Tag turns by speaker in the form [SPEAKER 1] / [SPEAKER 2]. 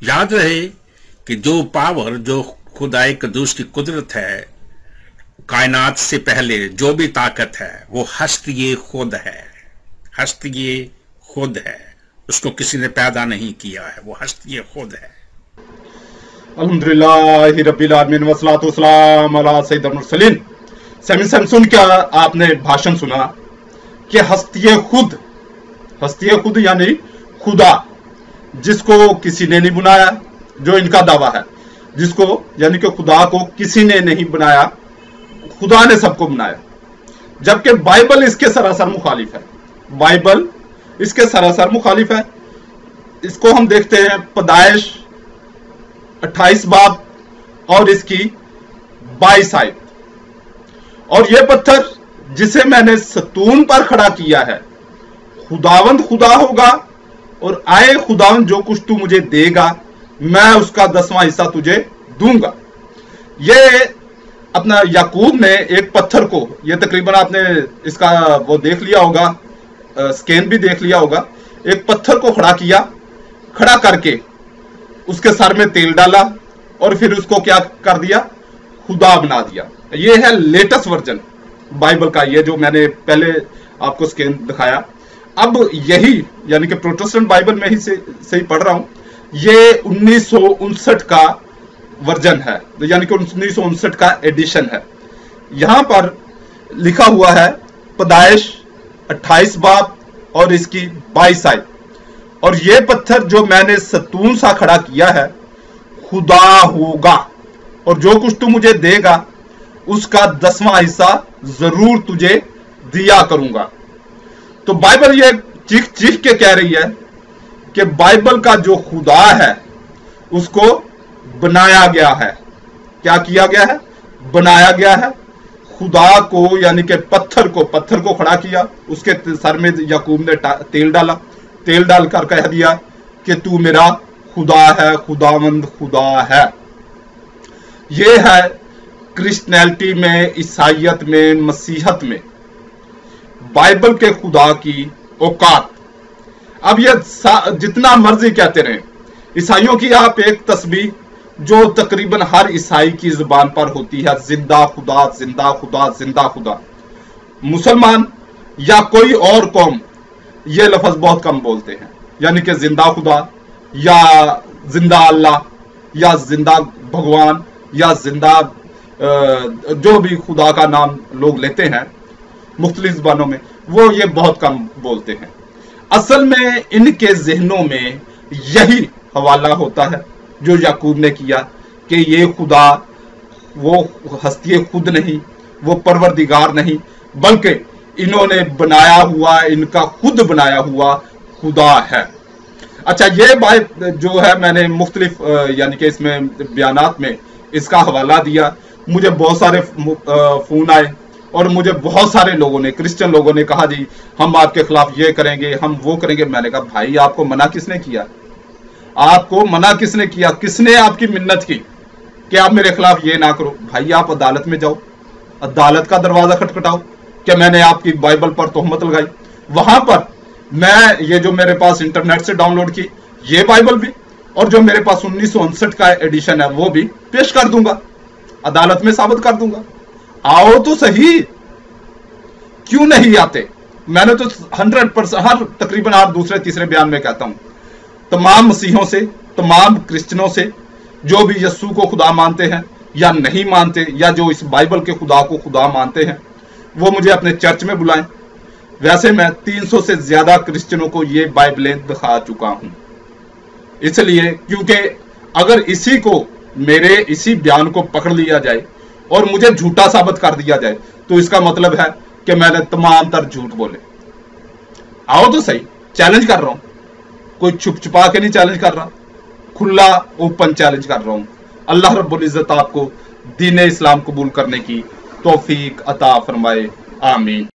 [SPEAKER 1] याद रहे कि जो पावर, जो खुदाए कदूस की कुदरत है, कायनात से पहले जो भी ताकत है, वो हस्ती खुद है। हस्ती खुद है, उसको किसी ने पैदा नहीं किया है, वो हस्ती खुद है।
[SPEAKER 2] अल्हम्दुलिल्लाहि रब्बिल आलमीन वस्सलातु वस्सलाम अला सय्यिदिल मुरसलीन। सैमसन क्या आपने भाषण सुना कि हस्ती खुद यानी खुदा, जिसको किसी ने नहीं बनाया, जो इनका दावा है, जिसको यानी कि खुदा को किसी ने नहीं बनाया, खुदा ने सबको बनाया। जबकि बाइबल इसके सरासर मुखालिफ है। बाइबल इसके सरासर मुखालिफ है। इसको हम देखते हैं पैदाइश 28 बाब और इसकी 22 आयत। और यह पत्थर जिसे मैंने सतून पर खड़ा किया है, खुदावंद खुदा होगा, और आए खुदावंद जो कुछ तू मुझे देगा, मैं उसका 10वां हिस्सा तुझे दूंगा। ये अपना याकूब ने एक पत्थर को, ये तकरीबन आपने इसका वो देख लिया होगा, स्कैन भी देख लिया होगा, एक पत्थर को खड़ा किया, खड़ा करके उसके सर में तेल डाला और फिर उसको क्या कर दिया, खुदा बना दिया। ये है लेटेस्ट वर्जन बाइबल का, ये जो मैंने पहले आपको स्कैन दिखाया। अब यही यानी कि प्रोटेस्टेंट बाइबल में ही से ही पढ़ रहा हूं, ये 1959 का वर्जन है, यानी कि 1959 का एडिशन है। यहां पर लिखा हुआ है पैदाइश 28 बाब और इसकी 22 आयत। और ये पत्थर जो मैंने सतून सा खड़ा किया है, खुदा होगा, और जो कुछ तू मुझे देगा उसका 10वां हिस्सा जरूर तुझे दिया करूंगा। तो बाइबल ये चीख चीख के कह रही है कि बाइबल का जो खुदा है उसको बनाया गया है। क्या किया गया है? बनाया गया है। खुदा को यानी कि पत्थर को खड़ा किया, उसके सर में याकूब ने तेल डाला, तेल डालकर कह दिया कि तू मेरा खुदा है, खुदावंद खुदा है। यह है क्रिश्चियनिटी में, ईसाइयत में, मसीहत में बाइबल के खुदा की औकात। अब ये जितना मर्जी कहते रहे, ईसाइयों की आप एक तस्बीह जो तकरीबन हर ईसाई की जुबान पर होती है, जिंदा खुदा, जिंदा खुदा, जिंदा खुदा। मुसलमान या कोई और कौम ये लफ्ज बहुत कम बोलते हैं, यानी कि जिंदा खुदा या जिंदा अल्लाह या जिंदा भगवान या जिंदा जो भी खुदा का नाम लोग लेते हैं मुख्तलिफ ज़बानों में, वो ये बहुत कम बोलते हैं। असल में इनके जहनों में यही हवाला होता है जो याकूब ने किया कि ये खुदा वो हस्ती खुद नहीं, वो परवरदिगार नहीं, बल्कि इन्होंने बनाया हुआ, इनका खुद बनाया हुआ खुदा है। अच्छा, ये बात जो है मैंने मुख्तलिफ यानी कि इसमें बयानात में इसका हवाला दिया। मुझे बहुत सारे फोन आए और मुझे बहुत सारे लोगों ने, क्रिश्चियन लोगों ने कहा जी हम आपके खिलाफ ये करेंगे, हम वो करेंगे। मैंने कहा भाई आपको मना किसने किया? आपको मना किसने किया? किसने आपकी मिन्नत की कि आप मेरे खिलाफ ये ना करो? भाई आप अदालत में जाओ, अदालत का दरवाजा खटखटाओ कि मैंने आपकी बाइबल पर तोहमत लगाई। वहां पर मैं ये जो मेरे पास इंटरनेट से डाउनलोड की ये बाइबल भी, और जो मेरे पास 1959 का एडिशन है वो भी पेश कर दूंगा, अदालत में साबित कर दूंगा। आओ तो सही, क्यों नहीं आते? मैंने तो 100% हर तकरीबन हर दूसरे तीसरे बयान में कहता हूं, तमाम मसीहों से, तमाम क्रिश्चियनों से जो भी यस्सु को खुदा मानते हैं या नहीं मानते, या जो इस बाइबल के खुदा को खुदा मानते हैं, वो मुझे अपने चर्च में बुलाएं। वैसे मैं 300 से ज्यादा क्रिश्चियनों को ये बाइबलें दिखा चुका हूं। इसलिए क्योंकि अगर इसी को, मेरे इसी बयान को पकड़ लिया जाए और मुझे झूठा साबित कर दिया जाए, तो इसका मतलब है कि मैंने तमाम तर झूठ बोले। आओ तो सही, चैलेंज कर रहा हूं, कोई छुप छुपा के नहीं चैलेंज कर रहा, खुला ओपन चैलेंज कर रहा हूं। अल्लाह रब्बुल इज्जत आपको दीन इस्लाम कबूल करने की तौफीक अता फरमाए, आमीन।